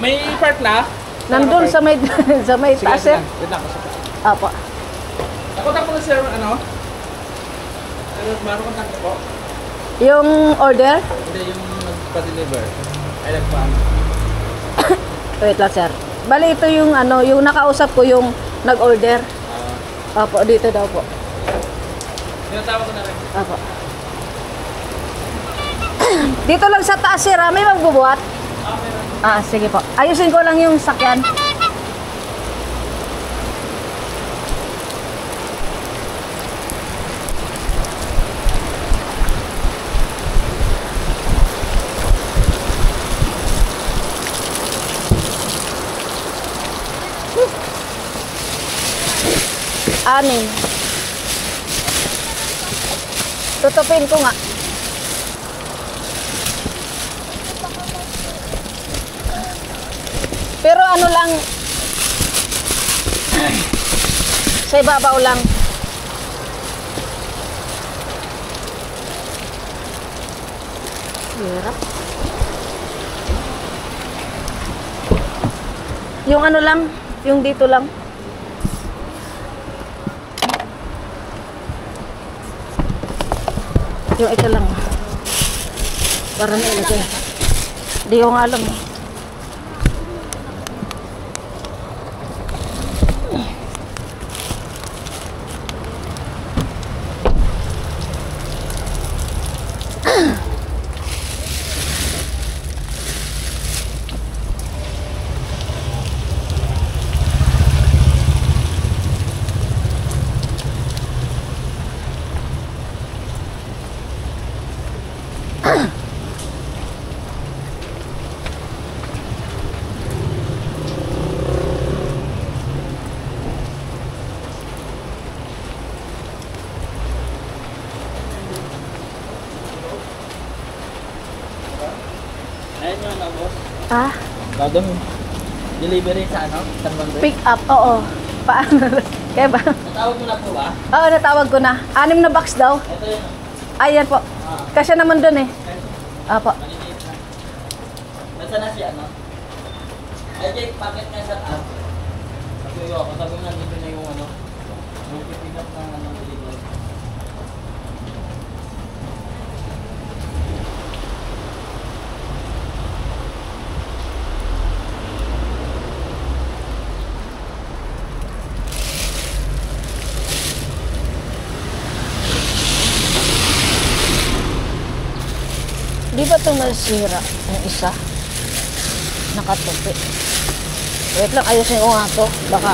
May park na? Nandun sa may sa may taas, sir. Wait lang. Apo. Nakontak mo na sir, ano? Meron kontak po? Yung order? Hindi, yung nagpa-deliver. Ay, nagpa-ano? Wait lang, sir. Bali, ito yung ano, yung nakausap ko yung nag-order. Apo, dito daw po. Tinatawag ko na rin. Apo. Dito lang sa taas, sir. May magbubuhat? Sige po. Ayusin ko lang yung sakyan. Anin. Tutupin ko nga. Pero ano lang, sa ibabaw lang. Hirap. Yung ano lang, yung dito lang. Yung ito lang. Para nailagay. Hindi ko nga alam. Ayun yung ano, boss. Dado Delivery sa ano? Pick up, oo. Paano? Kaya ba? Natawag mo na po ba? Oo, natawag ko na. 6 na box daw. Ito yun. Ayan po. Kasi naman dun eh. Apo. Maliliit na. Nasaan na siya, ano? Ay, Jake, packet nga sa app. Sabi ko, sabi ko nandito na yung ano. Yung pick up ng ano, delivery. Di ba ito masira? Yung isa. Nakatupi. Wait lang, ayusin ko nga ito. Baka.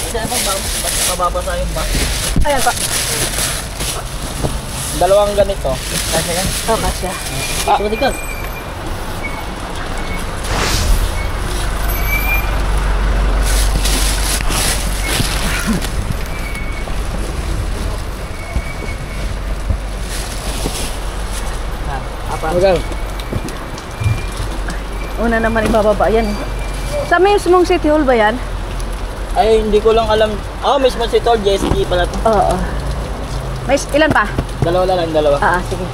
Kasi ano ba? Basta mababasa yung ba? Ayan pa. Dalawang ganito. Kasi yan? Oo, kasya. Sorry ka. Apa? Una naman ibababa yan. Sa mismong City Hall ba yan? Ay, hindi ko lang alam. Mismo si Tol, JSG pala to. Oo. May ilan pa? Dalawa na lang, dalawa. Sige.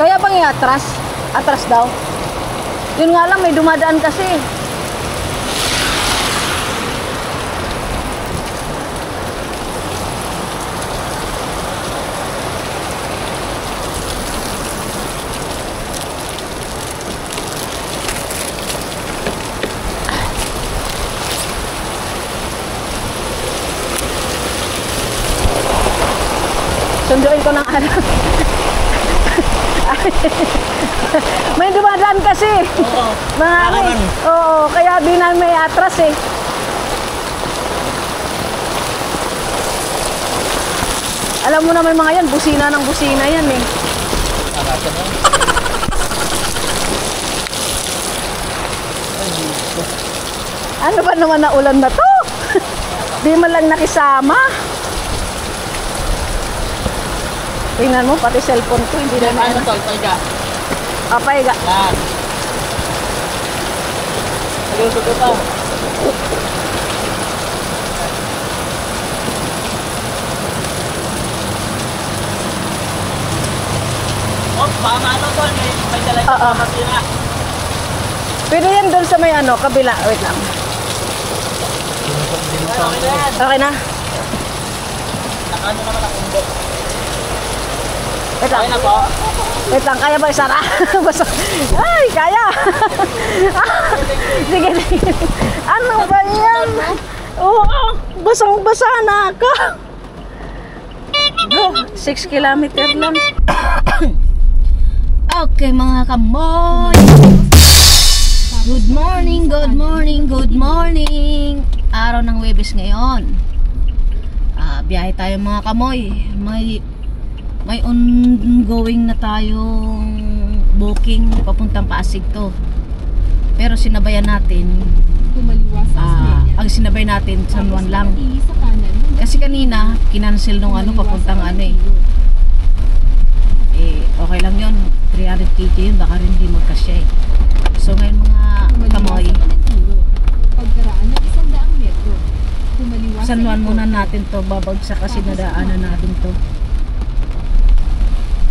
Kaya bang i-atras? Atras daw. Yun nga lang, may dumadaan kasi. Sunduin ko ng anak. May dumadaan kasi. Oo. Mga ano eh. Nakakan. Oo, kaya di na may atras eh. Alam mo na may mga yan, busina ng busina yan eh. Nakakan na. Ano ba naman na ulan na to? Di man lang nakisama. Tingnan mo, pati cellphone ko, hindi na Ano to? Paiga. Papaiga. Yan. Nalusot ko pa. Oh, baka maano to. May dala Oo. yung masira. Pwede yan doon sa may ano, kabila. Wait lang. Okay na yan. Okay na? Nakano naman ang umbok. Wait lang. Okay na po. Wait lang, kaya ba isara? Basta, ay, kaya! Sige, sige. Ano ba yan? Oo, basang-basa na ako. Go, 6 kilometer lang. Okay, mga kamoy. Good morning, good morning, good morning. Araw ng Huwebes ngayon. Biyahe tayo mga kamoy. May ongoing na tayong booking papuntang Pasig to. Pero sinabayan natin ang sinabay natin San Juan lang. Kasi kanina kinancel nung ano papuntang ano eh. Okay lang yun. 300 kg yun, baka rin hindi magkasya eh. So ngayon mga kamoy, pagkaraan ng 100 metro. San Juan muna natin to, babagsak kasi nadaanan natin to.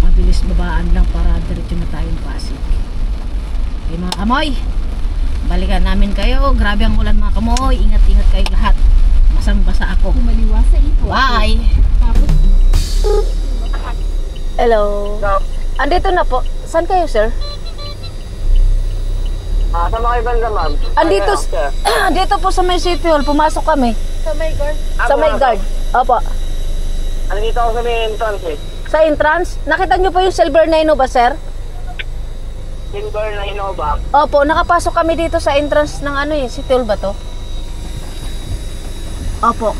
Mabilis babaan lang para diretso na tayong Pasig. Okay mga kamoy, balikan namin kayo. Grabe ang ulan mga kamoy, ingat-ingat kayo lahat. Basang-basa ako. Kumaliwa sa ipo. Bye! Tapos, Hello. Andito na po. Saan kayo, sir? Sa mga banda, ma'am. Andito, dito po sa may City Hall. Pumasok kami. sa may guard. Sa may guard. Opo. Andito ako sa may entrance eh. Sa entrance. Nakita nyo po yung Silver na Innova, sir? Silver na Innova. Opo, nakapasok kami dito sa entrance ng ano eh. City Hall ba to? Opo.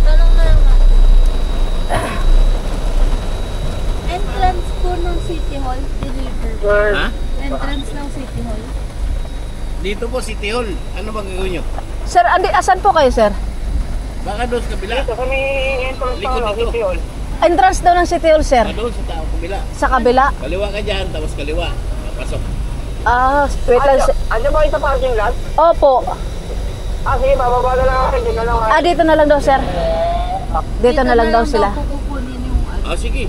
Tanong na lang natin. Entrance po ng City Hall, deliver. Sir. Ha? Entrance ng City Hall. Dito po City Hall. Ano bang gagawin nyo? Sir, asan po kayo, sir? Baka doon sa kabila. Dito sa may entrance Likod ng dito. City Hall. Entrance daw ng City Hall, sir. Doon sa tao kabila. Sa kabila. Kaliwa ka dyan, tapos kaliwa. Pasok. Wait lang. Andiyan ba kayo sa parking lot? Opo. Sige, bababa na lang ako. Dito na lang ako. Dito na lang daw, sir. Dito na lang daw sila. Kukunin yung ano. Sige.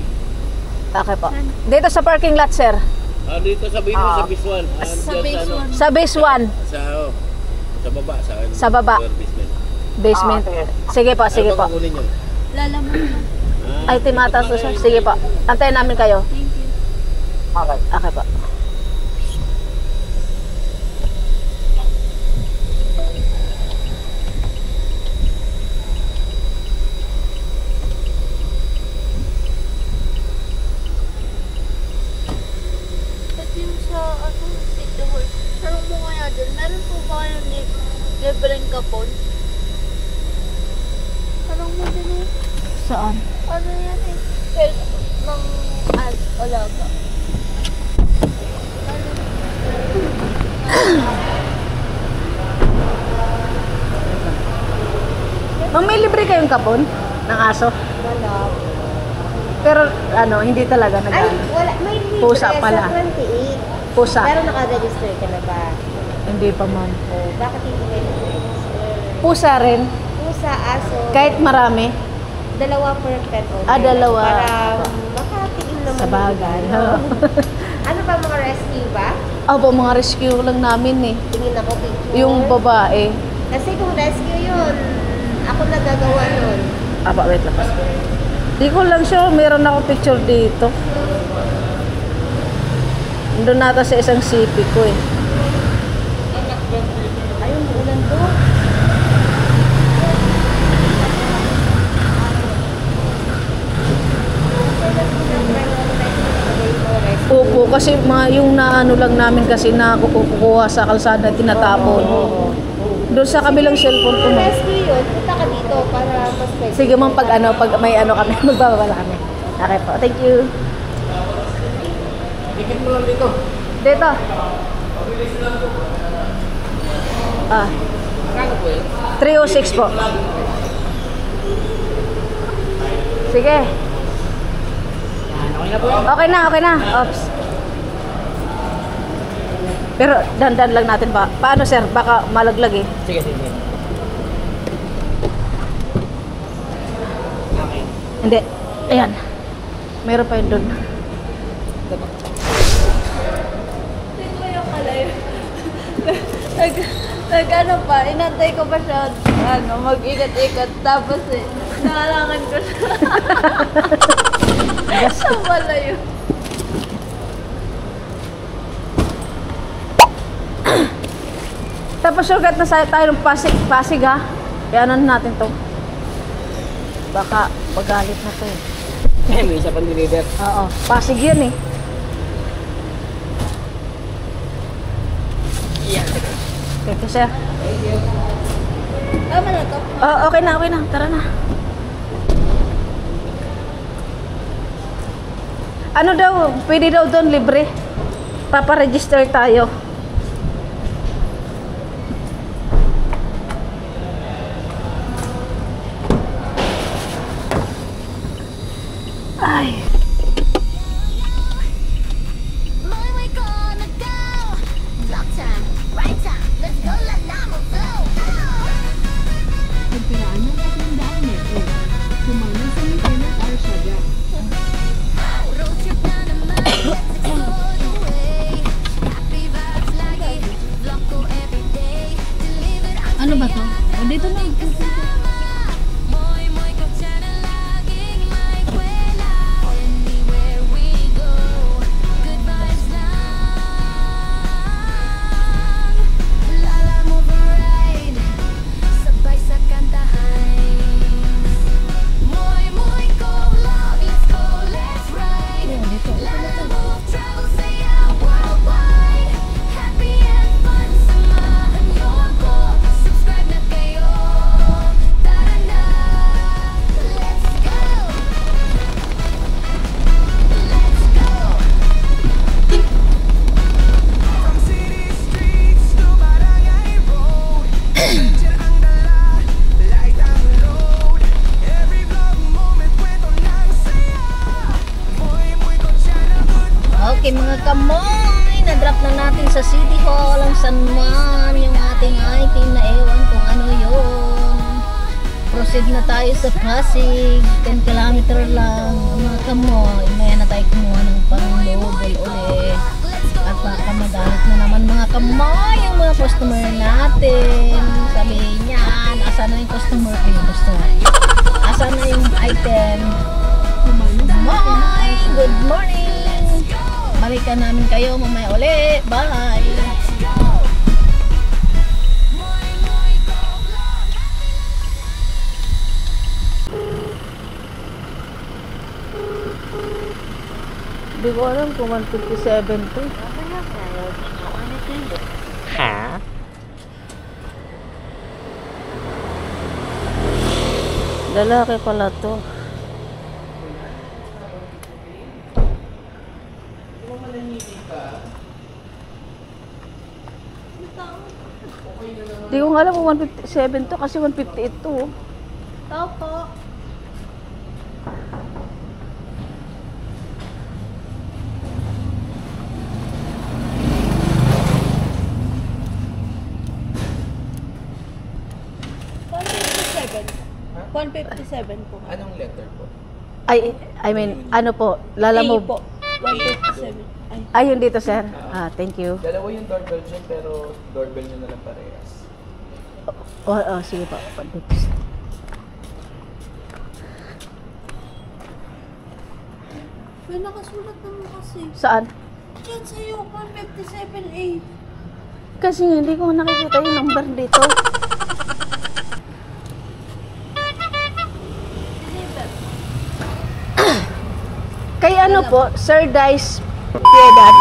Okay po. Dito sa parking lot, sir. Dito sabihin mo sa base 1. Sa base one. Sa base 1. Sa baba. Sa baba. basement. Basement. Sige. Sige po, sige Ano po. bang kukunin nyo? Lalaman mo. Ay, timata to, sir. Sige po. Antayin namin kayo. Thank you. Okay. Okay po. At yung sa ano, City Hall, tanong mo kaya dyan, meron po ba kayong libreng kapon? Tanong mo dyan eh. Saan? Ano yan eh? Health ng alaga. Ma'am, may libre kayong kapon ng aso? Wala. Pero ano, hindi talaga Ay, nag wala. May libre Pusa sa pala. 28. Pusa. Pero naka-register ka na ba? Hindi pa, ma'am. O, bakit hindi kayo naka-register? Pusa rin. Pusa, aso. Kahit marami. Dalawa per pet owner. Dalawa. Para makatingin naman. Sa bagay. yung iba, no? Ano ba, mga rescue ba? Opo, mga rescue lang namin eh. Tingin ako picture. Yung babae. Kasi kung rescue yun, ako nagagawa nun. Wait lang. Di ko lang sure, meron ako picture dito. Doon nata sa isang CP ko eh. Ayun, ulan doon. Opo, kasi yung naano lang namin kasi na kukuha sa kalsada at tinatapon. Doon sa kabilang cellphone ko. ma'am. Rescue yun, punta ka dito para mas pwede. Sige ma'am, pag may ano kami, magbabala kami. Okay po, thank you. Dikit mo lang dito. Dito. Magkano po yun? 306 po. Sige. Okay na po yun. Okay na. Ops. Pero dandan lang natin ba? Paano sir? Baka malaglag eh. Sige. Hindi. Ayan. Meron pa yun doon. Ito yung kalay. Ano pa, inantay ko pa siya, mag-ikat-ikat, tapos nakalangan ko siya. Sa malayo. Tapos sugat na tayo ng Pasig ha. Kaya ano natin to. Baka pagalit na to eh. May isa pang deliver. Oo. Pasig yan eh. Thank you, sir. Tama na to. Okay na. Tara na. Ano daw? Pwede daw doon libre. Paparegister tayo. Ay. Ano ba to? O, dito na. Okay mga kamoy, na-drop na natin sa City Hall ang San Juan yung ating item na ewan kung ano yun. Proceed na tayo sa Pasig, 10 kilometer lang mga kamoy. Maya na tayo kumuha ng pang-double ulit. At baka magalit na naman mga kamoy yung mga customer natin. Sabihin niya, asa na yung customer? Ayun, customer. Asa na yung item? Kamoy, good morning! Balikan namin kayo mamaya ulit. Bye! Hindi ko alam kung 157 to. Ha? Lalaki pala to. Hindi ko nga alam kung 157 to kasi 158 to. Tao po. $157 po. Anong letter po? I mean, ano po, lalamove. po. 157. Ayun dito, sir. Thank you. Dalawa yung doorbell dyan pero doorbell nyo na lang parehas. Sige po. May nakasulat naman kasi. Saan? Yan sa'yo, 157A. Kasi hindi ko nakikita yung number dito. Kay ano po, Sir Dice Piedad.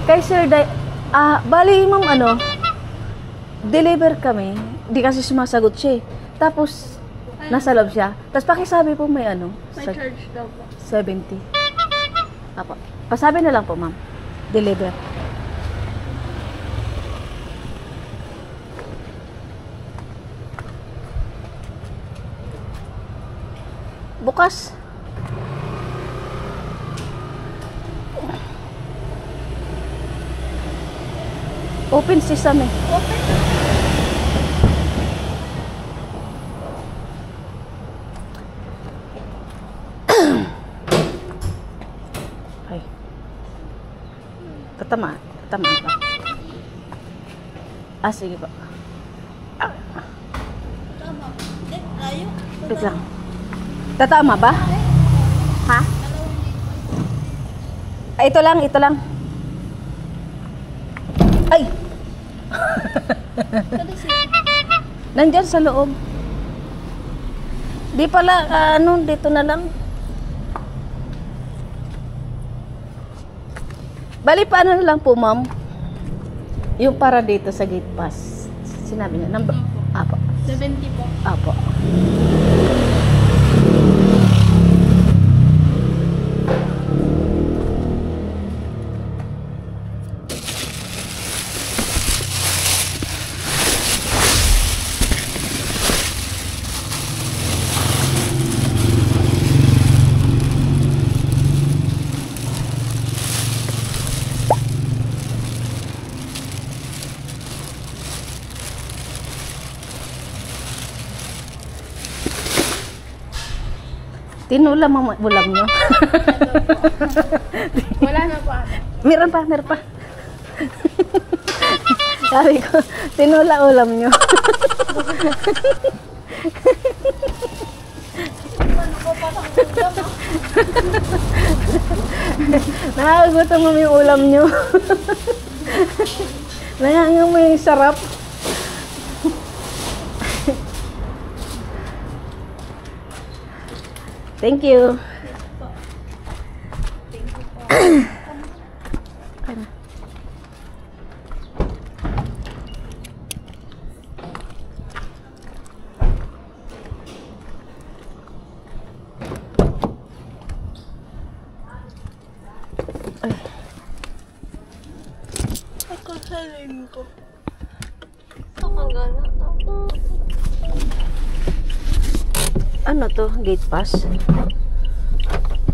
Kay Sir bali ma'am deliver kami. Di kasi sumasagot siya eh. Tapos, nasa loob siya. Tapos pakisabi po may May charge daw po. 70. Apo. Pasabi na lang po ma'am. Deliver. Bukas. Open sesame. Ay. Tatama pa. Sige po. Tama. Ayaw. Wait lang. Tatama ba? Ha? Ito lang. Ay! Nandyan sa loob. Di pala, dito na lang. Bali, paano na lang po, ma'am? Yung para dito sa gate pass. Sinabi niya, number. Apo. 70 po. Apo. Tinulam ang ulam nyo. Wala na po. Meron pa. Sabi ko, tinula ulam nyo. Nakakagutom mo yung ulam nyo. Nangangang mo yung sarap. Thank you. Ako sa rin ko. Nakagana ako. Ano to? Gate pass?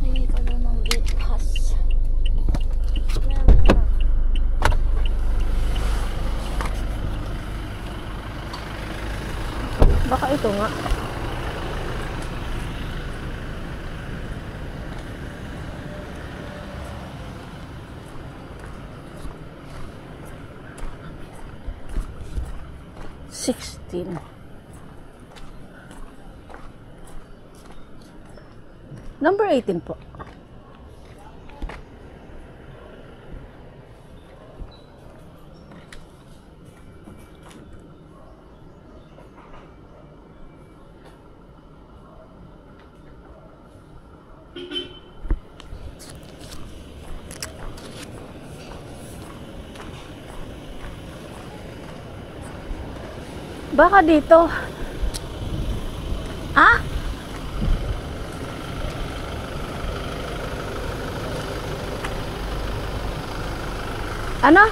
Hindi ko na ng gate pass. Baka ito nga. Number 18 po. Baka dito. Ah? Ano?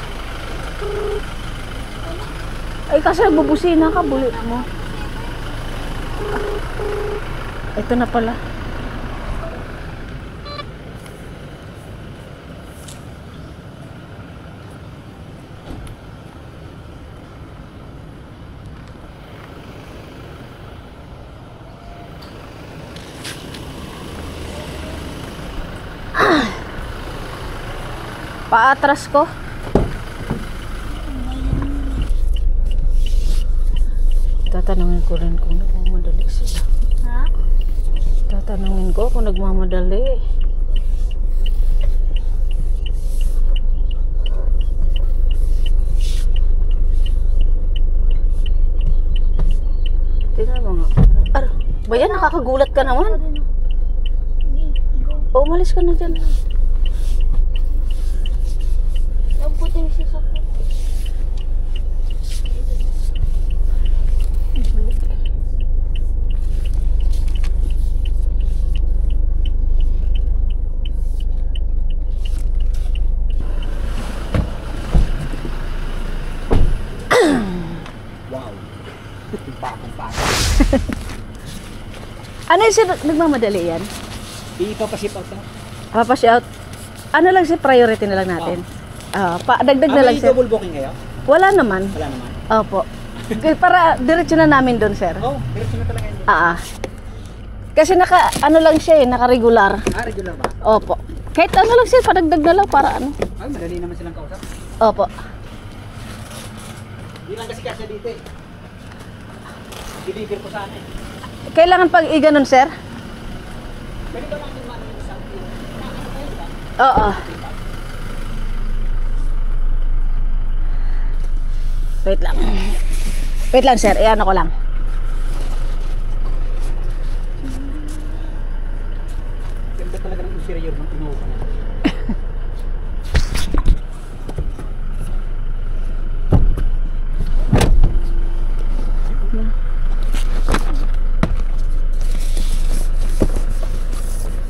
Ay, kasi bubusina ka, bulit mo. Ito na pala. Paatras ko. Tatanungin ko rin kung nagmamadali sila. Ha? Tatanungin ko kung nagmamadali. Tingnan mo nga. Bayan, nakakagulat ka naman. Umalis ka na dyan. Ang puti yung sasakyan. Wow. Pakong-pakong. Ano yung nagmamadali yan? Ipapasip out na. Papashout. Ano lang si priority na lang natin. Dagdag na lang May sir. double booking kayo? Wala naman. Wala naman. Opo. Para diretso na namin doon sir. Oh, diretso na talaga yun. Kasi ano lang siya naka-regular. Regular ba? Opo. Kahit ano lang sir, padagdag na lang para ano. Ay, madali naman silang kausap. Opo. Hindi lang kasi kasya dito eh. Deliver ko sana eh. Kailangan pag i-ganon sir? Pwede ba lang yung mga isang Oo. Wait lang. Wait lang sir, iyan ko lang. Ganda talaga ng interior ng Innova na.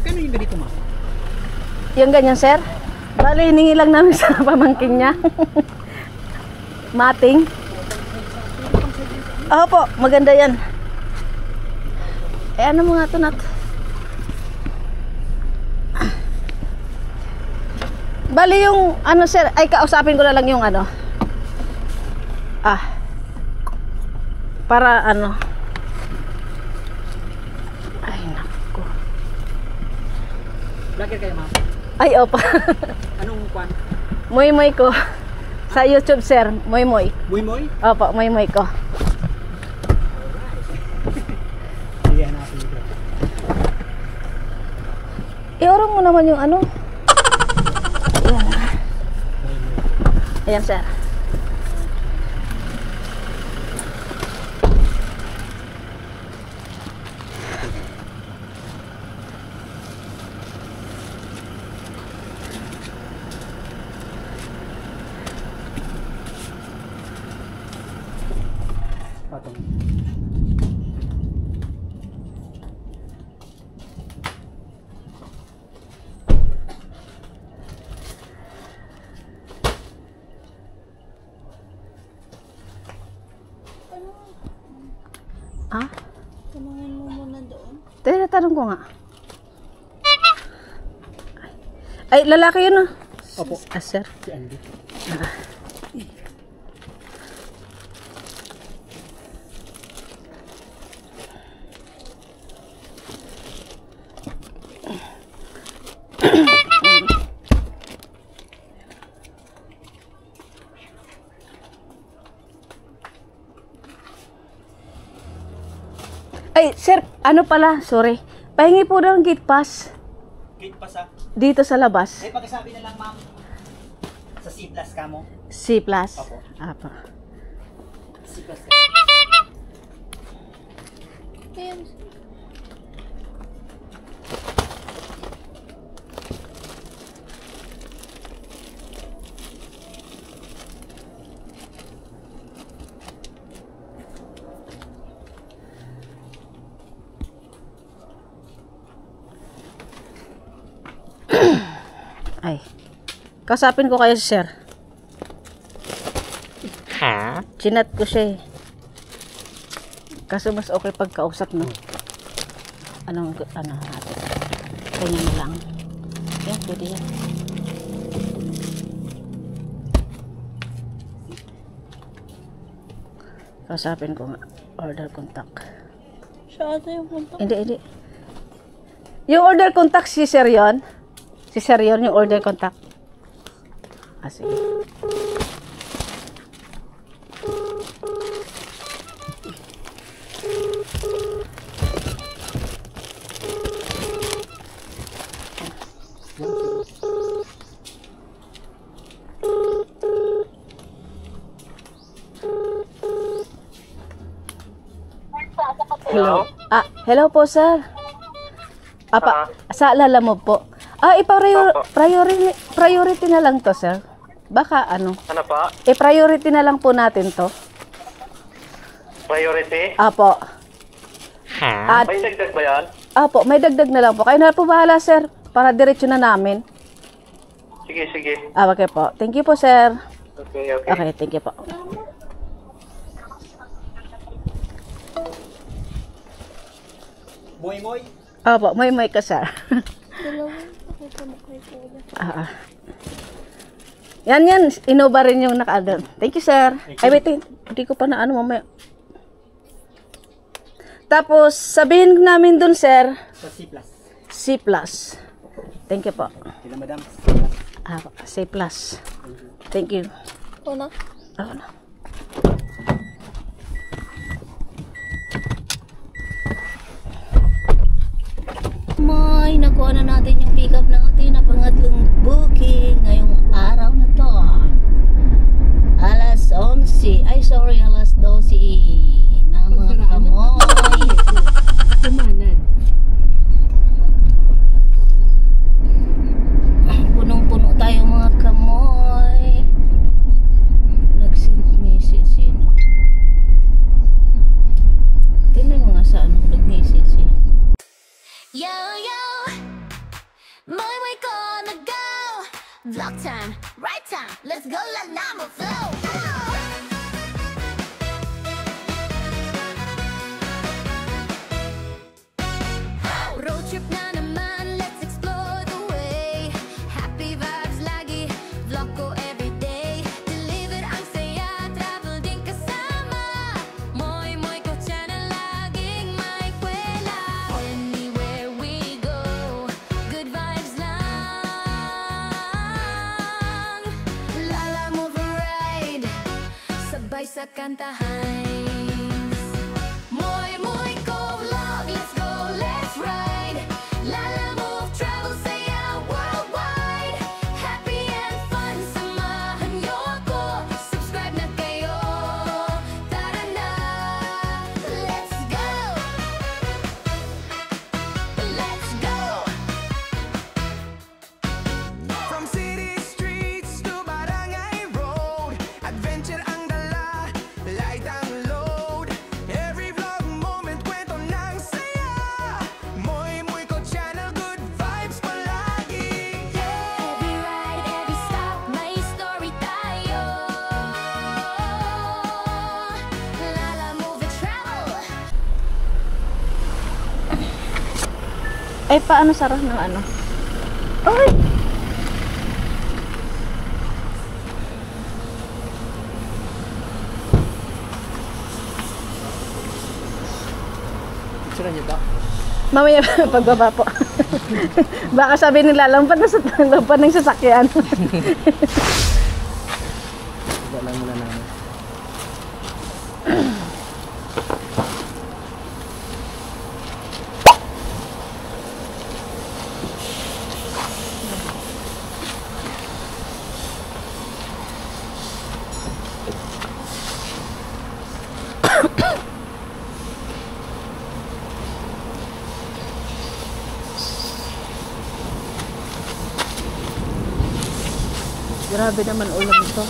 Kano yung ganito ma? Yung ganyan sir? Bali, hiningi lang namin sa pamangkin niya. Mating. Opo, maganda yan. Ano mo nga ito nat? Bali yung ano sir, ay kausapin ko na lang yung ano. Para ano. Ay naku. Vlogger kayo ma'am? Ay opo. Anong kwan? Moy ko. Sa YouTube sir, Moy. Muy? Opo, Moy ko. Sige, hanapin ko. Iurong mo naman yung ano. Ayan. Ayan sir. Patong. Tanungin mo muna doon. Tanong ko nga. Ay, lalaki yun ah. Opo. Sir. Si Andy. Ay, sir, ano pala? Sorry. Pahingi po daw ng gate pass Gate pass ah. dito sa labas. Ay, pakisabi na lang ma'am. Sa C+ ka mo. C+. Opo. Apa. C+ ka. Ayan. Ay. Kasapin ko kayo si sir. Ha? Chinat ko siya eh. Kaso mas okay pag kausap, no? Ano natin. Kanya na lang. Yan, pwede yan. Kasapin ko nga. Order contact. Siya ata yung punta. Hindi. Yung order contact, si sir yun? Si sir yun, yung order contact. Sige. Hello? Hello po sir. Sa Lalamove po. Priority na lang to, sir. Baka ano? Ano pa? Priority na lang po natin to. Priority? Apo. At, May dagdag ba yan? apo, may dagdag na lang po. Kayo na po bahala, sir. Para diretso na namin. Sige, sige. Okay po. Thank you po, sir. Okay, okay. Okay, thank you po. Moy. Apo, may ka, sir. Dalawang pakita mo kay Kuya. Yan. Innova rin yung naka-add. Thank you, sir. Ay, wait. Hindi ko pa na ano mamaya. Tapos, sabihin namin dun, sir. Sa C+. C+. Thank you po. Kila madam. C+. Thank you. Una. Ako na. May nakuha na natin yung pick up natin na pangatlong booking ngayong araw na to. Alas 11. Ay, sorry, alas 12 na mga kamoy. Punong-puno tayo mga kamoy. Nag-send message yun. Tingnan mo nga sa ano nag-message yun. Yo, yo, my gonna go. Vlog time, right time, let's go, let Nama flow. Road trip na naman, let's explore the way. Happy vibes lagi, vlog ko everyday. Delivered ang saya, travel din kasama. Moy ko channel, laging may kwela. Anywhere we go, good vibes lang. Lala move a ride, sabay sa kantahan. Moy ko vlog, let's go, let's ride. Lala move, travel, saya worldwide. Happy and fun, samahan niyo ako. Subscribe na kayo, tara na. Let's go, let's go. From city streets to barangay road, adventure ang dala, light ang load. Every vlog moment, kwento ng saya. Moy ko channel, good vibes palagi. Every ride, every stop, may story tayo. Lala move and travel. Eh, paano sarah ng ano? Ay! Picture niyo ba? Mamaya pagbaba po. Baka sabi nila, lampan ng sasakyan. Iba lang muna namin. Grabe naman ulam ito.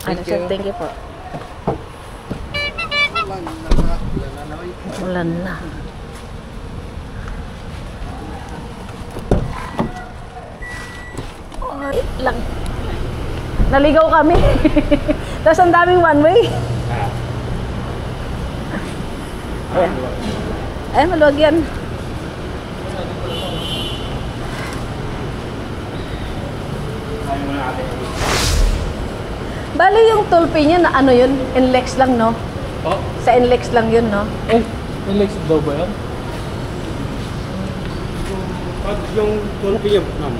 Ano sir, thank you po. Ulan na. Ay, lang. Naligaw kami. Tapos ang daming one way. Ayan. Ayan, maluwag yan. Bali yung tulpi niya na ano yun, NLEX lang, no? Oh? Sa NLEX lang yun, no? Eh, Inlex daw ba yan? Yung 12 PM, ma'am.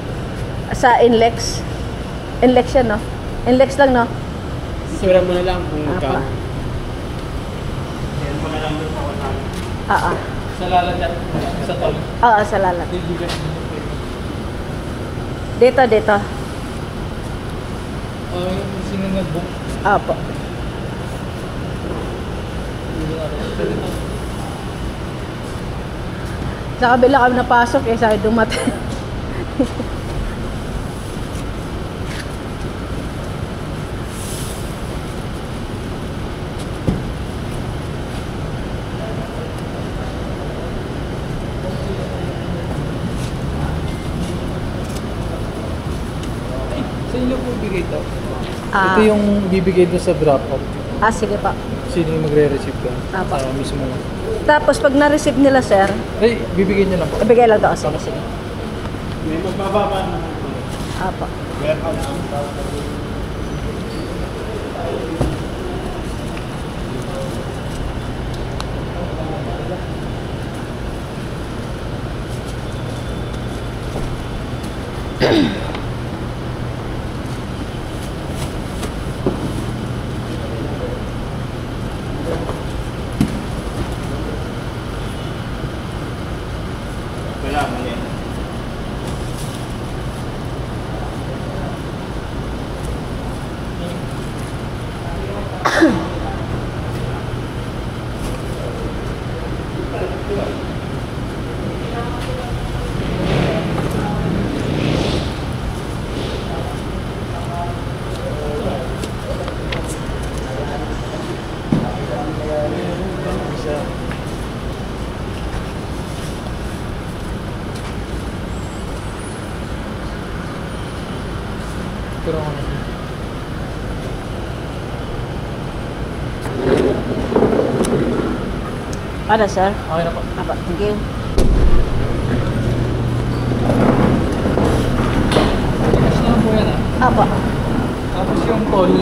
Sa NLEX. NLEX yan, no? NLEX lang, no? Sura mo na lang kung Apa. magkano. Yan mo na lang doon sa kasama. Sa lalat sa tol. Oo, sa lalat. Diligan. Dito. Sino nag-book? Opo. Sa kabila kami napasok, eh, sa dumating. Sa inyo po bigay ito? Ah, Ito yung bibigay doon sa drop-off. sige pa. Sino yung magre-receive doon? Apa. Mismo. Tapos pag na-receive nila, sir, Ay, bibigyan niyo lang po. ibigay lang to. Sige. May magbababa na. Opo. Wala, mali. Pero ano? Ano, sir? Okay na po. Apa, thank you. Tapos na po yan Apa. Tapos yung call,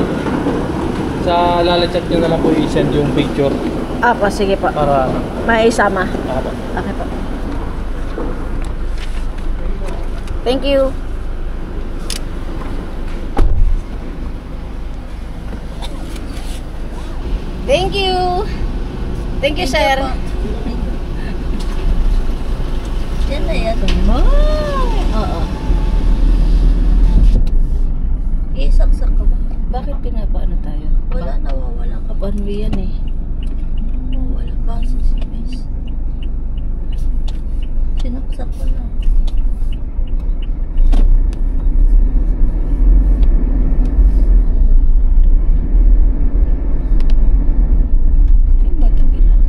sa lalachat nyo na lang po i-send yung picture Apa, sige po. para May isama. ako. Okay po. Thank you. Thank you. Thank you, sir. Yan na yan. Oo. Isaksak ka ba? Bakit pinapaano tayo? Wala, nawawala ka ba? One way yan eh. Nawawala pa sa CMS. Sinaksak ko na. Yung bata bilang.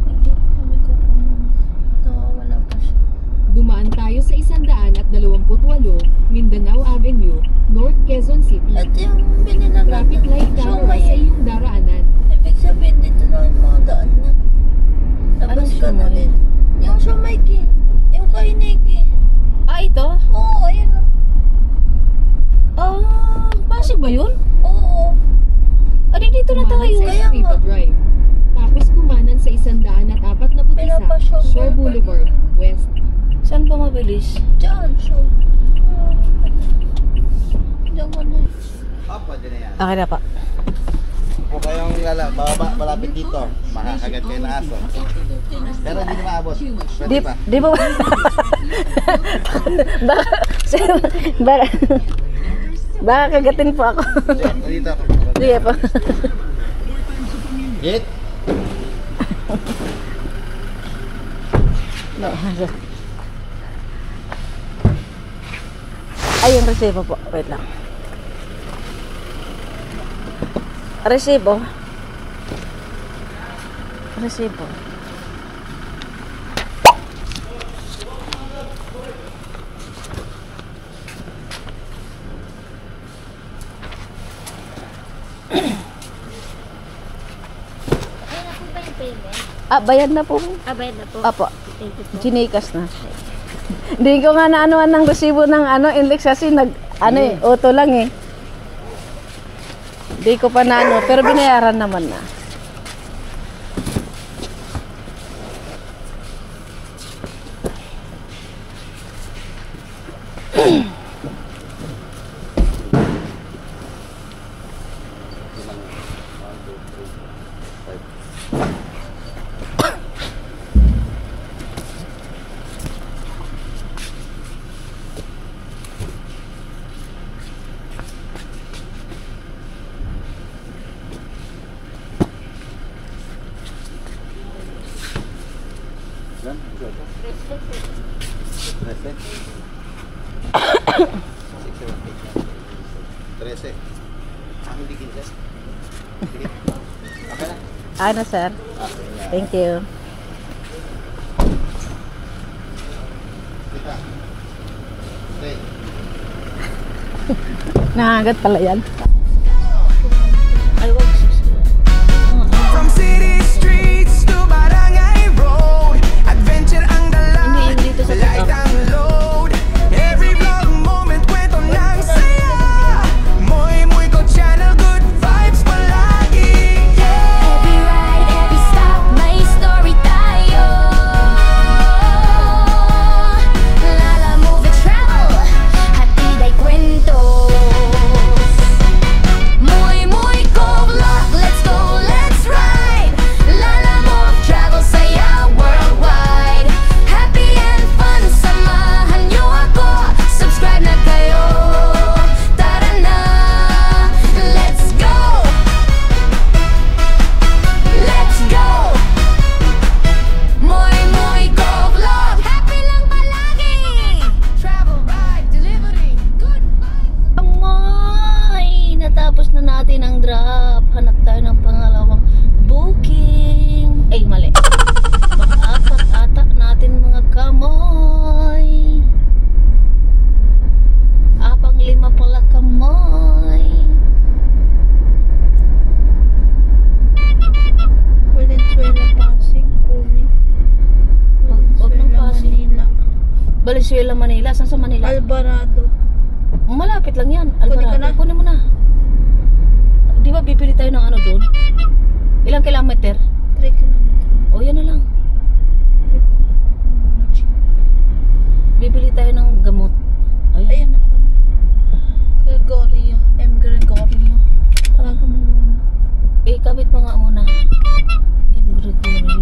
Hindi kami ko kung nawawala pa siya. Dumaan tayo sa 128 Mindanao Avenue, North Quezon City. At yung binilan Traffic natin, light daw siomay. sa iyong daraanan. Ibig sabihin dito na yung mga daan na. Labas Anong ka na siomay? rin. Yung siomay ki. Yung kainiki. Ah, ito? Oo, ayun o. Ah, Pasig ba yun? Oo. Adi, dito na Kumanan tayo. sa Kaya Escrito nga. Drive. Tapos kumanan sa 141 Pinapasyon ko Shore pa Boulevard, rin. West. Saan pa mabilis? Diyan, so. Diyan ko na. Okay na pa. Kung kayong malapit dito, makakagat kayo ng aso. Pero hindi na maabot. Pwede Di, pa. di ba? baka, baka kagatin po ako. Dito. Sige po. Hit. No. Ay, yung resibo po. Wait lang. Resibo. Resibo. Ayun ako ba yung payment? Ah, bayad na po. Bayad na po. Apo. Thank you po. Ginikas na. Hindi ko nga naanuan ng resibo ng Inlex kasi Ano eh, auto lang eh. Di ko pa na ano, pero binayaran naman na. Yan, ito. 13. Hindi 15. Sige. Okay na. Ano sir? Thank you. Kita. Okay. Nangagat pala yan. From city streets to barangay road, adventure ang dala, light ang load. Every vlog moment kwento ng saya. Muy ko channel, good vibes palagi. Every ride, every stop, may story tayo. Lala move and travel, hatid ay kwento. Muy ko vlog, let's go, let's ride. Lala move, travel, saya worldwide. Happy and fun, samahan niyo ako. Subscribe na kayo, tara na, let's go. Let's go! Muy ko vlog! Happy lang palagi! Travel, ride, delivery, good vibes! Amoy! Natapos na natin ang drop. Hanap tayo ng pangalawang booking. Ay, mali. Pang-apat ata natin mga kamoy. Pang-lima pala kamoy. Valenzuela, Pasig, Pune. Huwag ng Pasig. Manila. Valenzuela, Manila. Saan sa Manila? Alvarado. Malapit lang yan. Kunin ko na? Kunin mo na. Di ba bibili tayo ng ano doon? Ilang kilometer? 3 kilometers. O, yan na lang. Bibili tayo ng gamot. Ayan. Ayun ako. Gregorio. M. Gregorio. Talaga mo muna. Kabit mo nga muna. Gregorio.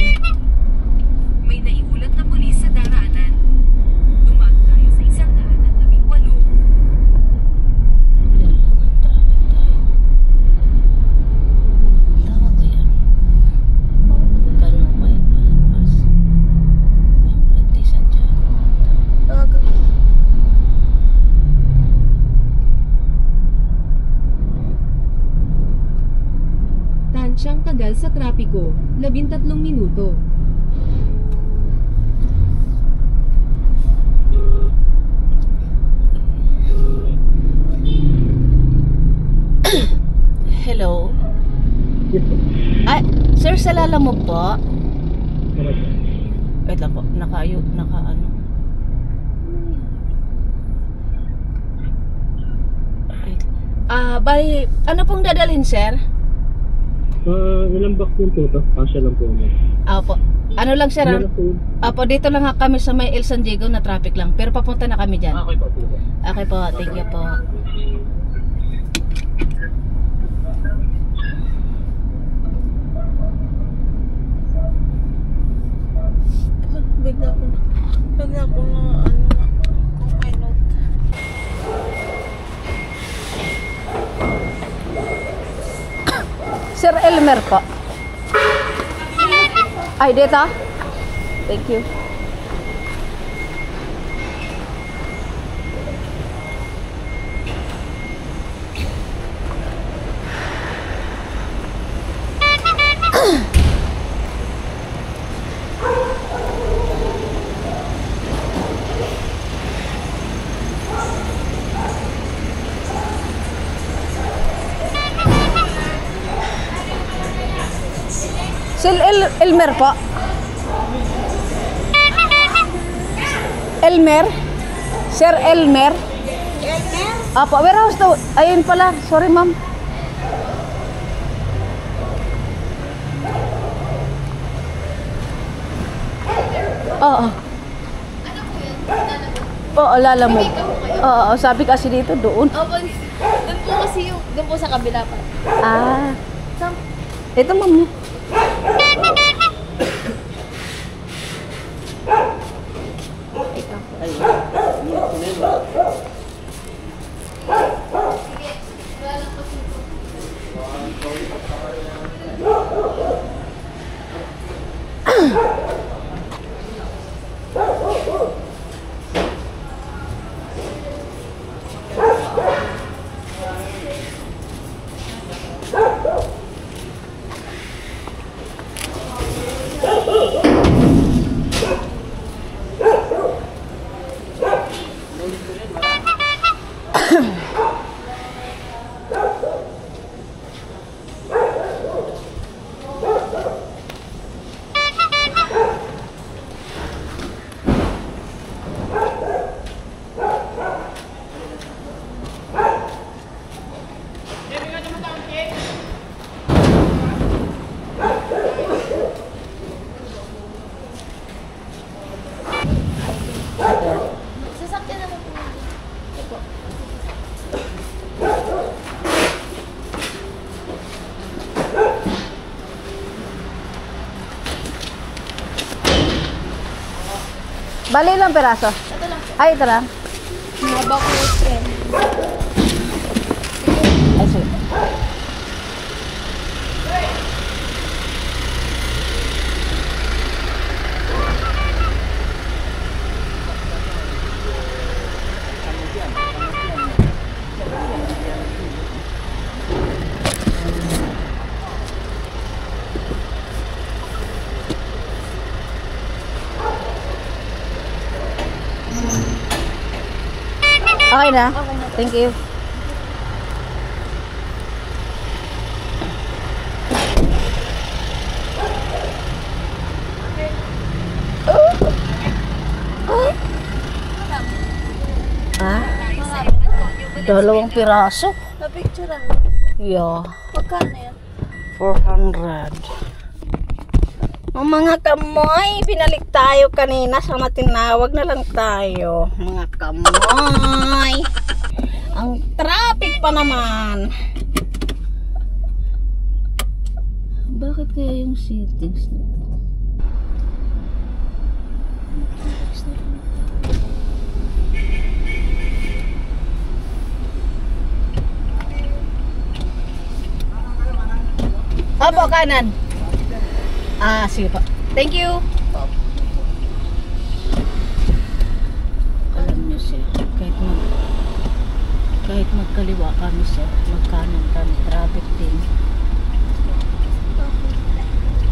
May naiulat na pulis sa daraanan. Dumaan tayo sa 118. Tama ba yan? Kano may palagpas? Di Santiago. Talaga mo. Tansyang tagal sa trapiko, 13 minuto. Hello? Ay, sir, sa Lala mo po? Wait lang po, naka ano. Bali, ano pong dadalhin, sir? Ilang box yung po ito? Kasya lang po mo. Opo. Ano lang, sir? Opo, dito lang kami sa may El San Diego na traffic lang. Pero papunta na kami dyan. Okay po. Okay po, thank you po. Bigla ko na ano na. Kung may note. Sir Elmer po. Ay, dito? Thank you. Sir Elmer po. Elmer? Sir Elmer? Elmer? Apo, warehouse to. Ayun pala. Sorry, ma'am. Oo. Oo, Lalamove. Oo, sabi kasi dito doon. Opo, doon po kasi yung, doon po sa kabila pa. Ah. Ito, ma'am. Sasakyan naman po. Opo. Bali lang peraso. Ito lang. Ay, ito lang. Mabak ko friend. Ay, sige. Okay na? Thank you. Ah? Dalawang piraso. Na-picturean. Yeah. Magkano yan? 400. Oh, mga kamoy, binalik tayo kanina sa matinawag na lang tayo. Mga kamoy. Ang traffic pa naman. Bakit kaya yung settings nito? Opo, kanan. Ah, sige po. Thank you. Alam niyo sir, kahit magkaliwa kami sir, magkanan kami, traffic din.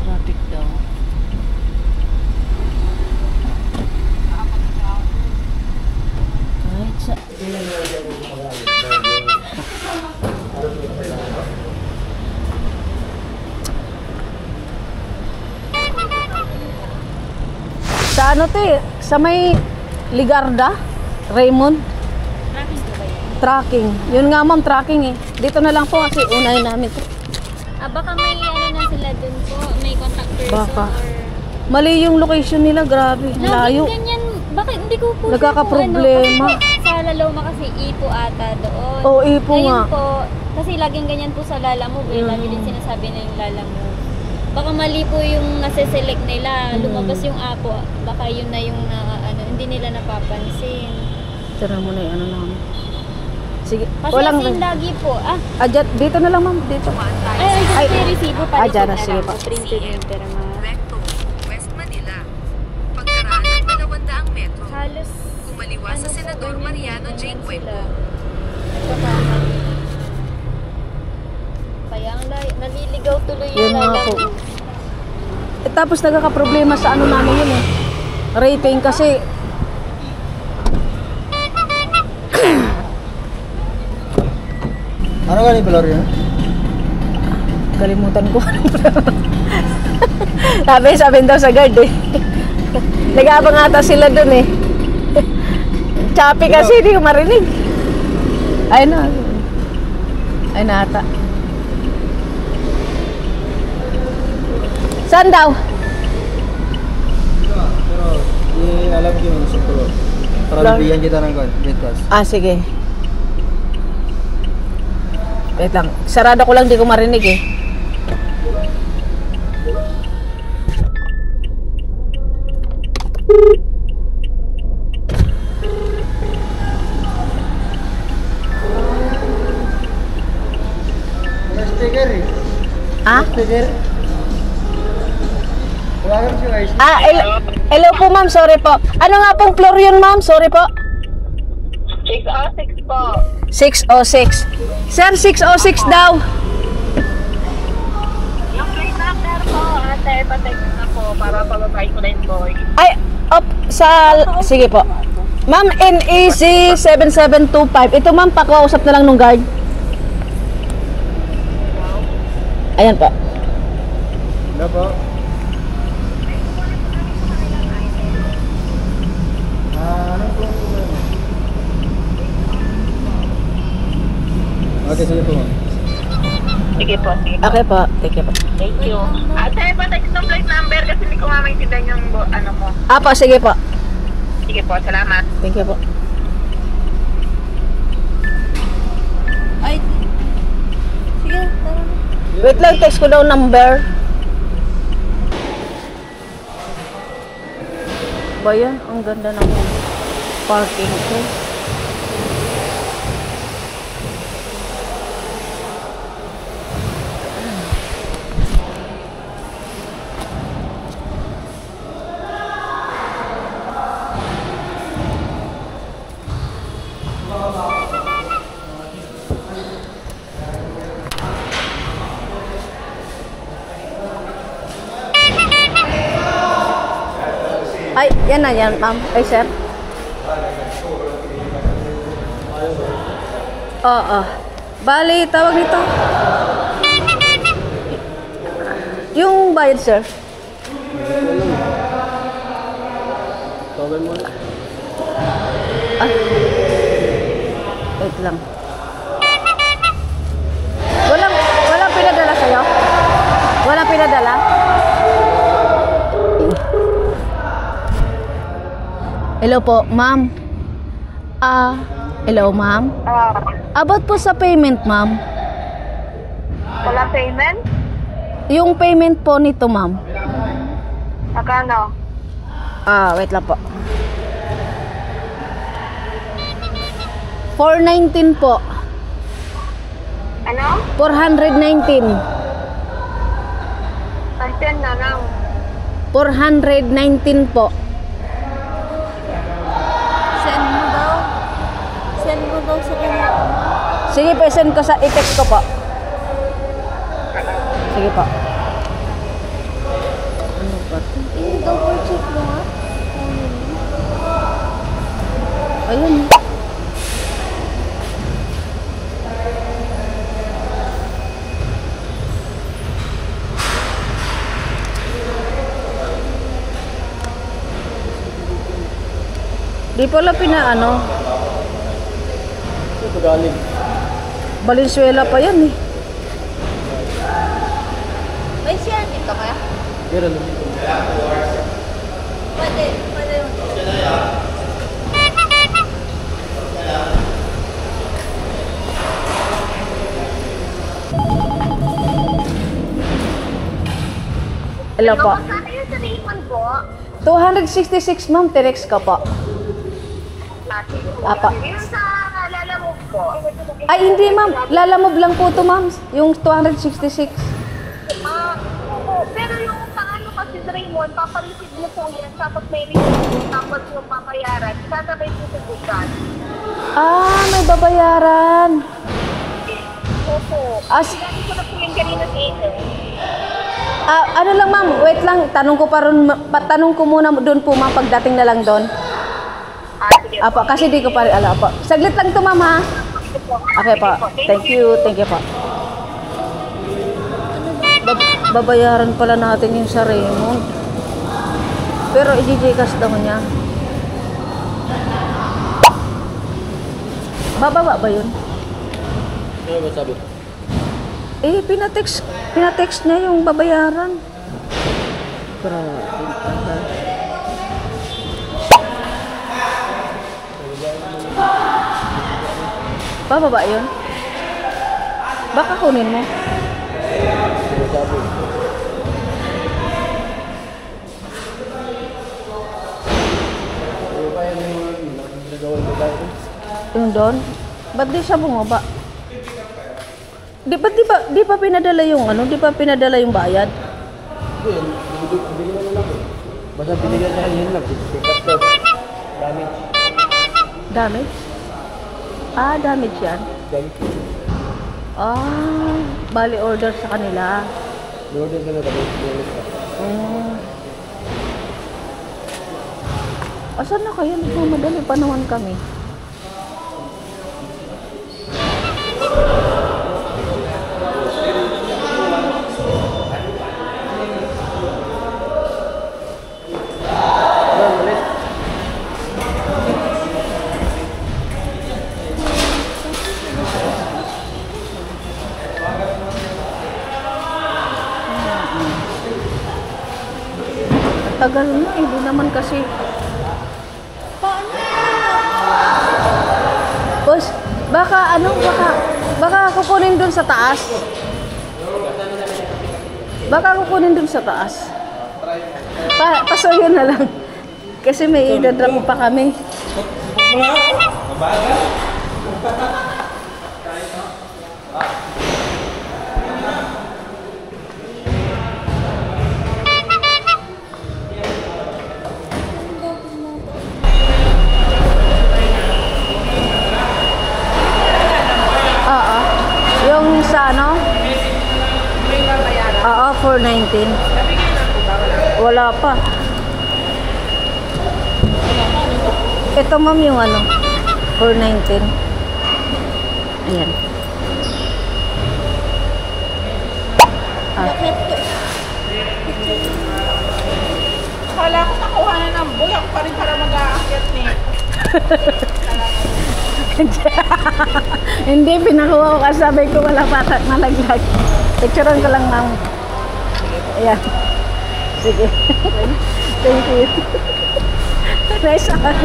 Traffic daw. Kahit sa... Sa ano to eh? Sa may Ligarda? Raymond? Tracking ko ba yan? Tracking. Yun nga ma'am, tracking eh. Dito na lang po kasi unahin namin to. Baka may ano na sila dun po, may contact person Baka. or... Mali yung location nila, grabe. Layo. Laging ganyan, bakit hindi ko po Nagkakaproblema. Ano, kasi sa Laloma kasi Ipo ata doon. Oo, Ipo Ngayon nga. po, kasi laging ganyan po sa Lalamove, lagi din sinasabi na yung Lalamove. Baka mali po yung nase-select nila, lumabas yung Apo, baka yun na yung hindi nila napapansin. Tira mo na yung ano namin. Sige, Kasi walang... as in lagi po, dito na lang ma'am, dito. ay, resibo pa dyan na, na sige lang pa. po, printed yung pera mga. Recto, West Manila. Pagkaraan ng 200 metro. Halos, Kumaliwa sa Senador Mariano J. Cuenco. Kaya ang naliligaw tuloy Yun yung nga po. Lalamove. Tapos nagkakaproblema sa ano namin yun eh. Rating kasi Ano ka ni Valoria? kalimutan ko. sabi daw sa guard eh. Nag-aabang ata sila dun eh. Choppy kasi, hindi ko marinig. Ay na. Ay na ata. Saan daw? Pero, alam ko yung sukuro. Para bigyan kita ng breakfast. Ah, sige. Wait lang. Sarado ko lang, di ko marinig eh. Sticker eh. Ah? Sticker. Tawagan si Ice. Ah, hello po ma'am, sorry po. Ano nga pong floor yun ma'am? Sorry po. 606 po. 606. Sir, 606 daw. Yung plate number po, ate, pa-text na po para pababay ko na yung boy. Ay, sige po. Ma'am, NEC 7725. Ito ma'am, pakausap na lang nung guard. Ayan po. Ano po? Anong po? Okay, sige po. Sige po, sige. Okay po, thank you po. Thank you. Ate, pa-text ng plate number kasi hindi ko maintindihan yung ano mo. Apo, sige po. Sige po, salamat. Thank you po. Ay, sige, tara. Wait lang, text ko daw number. Ba yan? Ang ganda ng parking ko. Ay, yan na yan, ma'am. Ay, sir. Oo. Bali, tawag nito. Yung bayad, sir. Tawagan mo na. Ah. Wait lang. Walang pinadala sa'yo? Walang pinadala? Hello po, ma'am. Hello, ma'am. About po sa payment, ma'am. Wala payment? Yung payment po nito, ma'am. Magkano? Wait lang po. 419 po. Ano? 419. Pasyan na lang. 419 po. Send mo daw. Send mo daw sa kanya. Sige po, send ko sa i-text ko po. Sige po. Ano ba ito? Double check mo nga. Ayun. Di pala pinaano. Ito galing. Valenzuela pa yan eh. May siya, dito kaya? Meron lang dito. Pwede. Hello po. Ano yung sa Raymond po? 266 ma'am, Terex ka po. Apa. Yung sa Lalamove po. Ay hindi ma'am, lalamove lang po to ma'am. Yung 266. Oo. Pero yung paano kasi sa Raymond, papareceive mo po yan, tapos may receipt, tapos yung papayaran, sasabay po sa bukan. May babayaran. Opo. Dati ko na po yung kanina sa inyo. Ano lang ma'am, wait lang, tanong ko muna doon po ma'am pagdating na lang doon. Sige Apo, kasi di ko pa rin alam po. Saglit lang to ma'am ha. Okay po, thank you po. Babayaran pala natin yung sa Raymond. Pero i-Gcash daw niya. Bababa ba yun? Ano ba sabi? Eh, pinatext niya yung babayaran. Grabe. Bababa yun? Baka kunin mo. Yung doon? Ba't di siya bumaba? Di pa pinadala yung ano? Di pa pinadala yung bayad? Bigyan na lang eh. Basta binigyan sa kanya lang. Damage. Damage? Ah, damage yan? Damage. Ah, bali order sa kanila. Order ka na kami. Asan na kayo? Nagmamadali pa naman kami. Tagal na, hindi naman kasi. Boss, baka kukunin dun sa taas. Baka kukunin dun sa taas. Pasuyo na lang. Kasi may idadrop pa kami. Oo. Yung sa ano? Oo, 419. Wala pa. Ito ma'am yung ano? 419. Ayan. Kala ko nakuha na ng boy. Ako pa rin para mag-aakyat ni. Hindi, pinakuha ko kasi sabi ko wala pa nalaglag. Picturean ko lang ma'am. Ayan. Sige. Thank you. Nice one.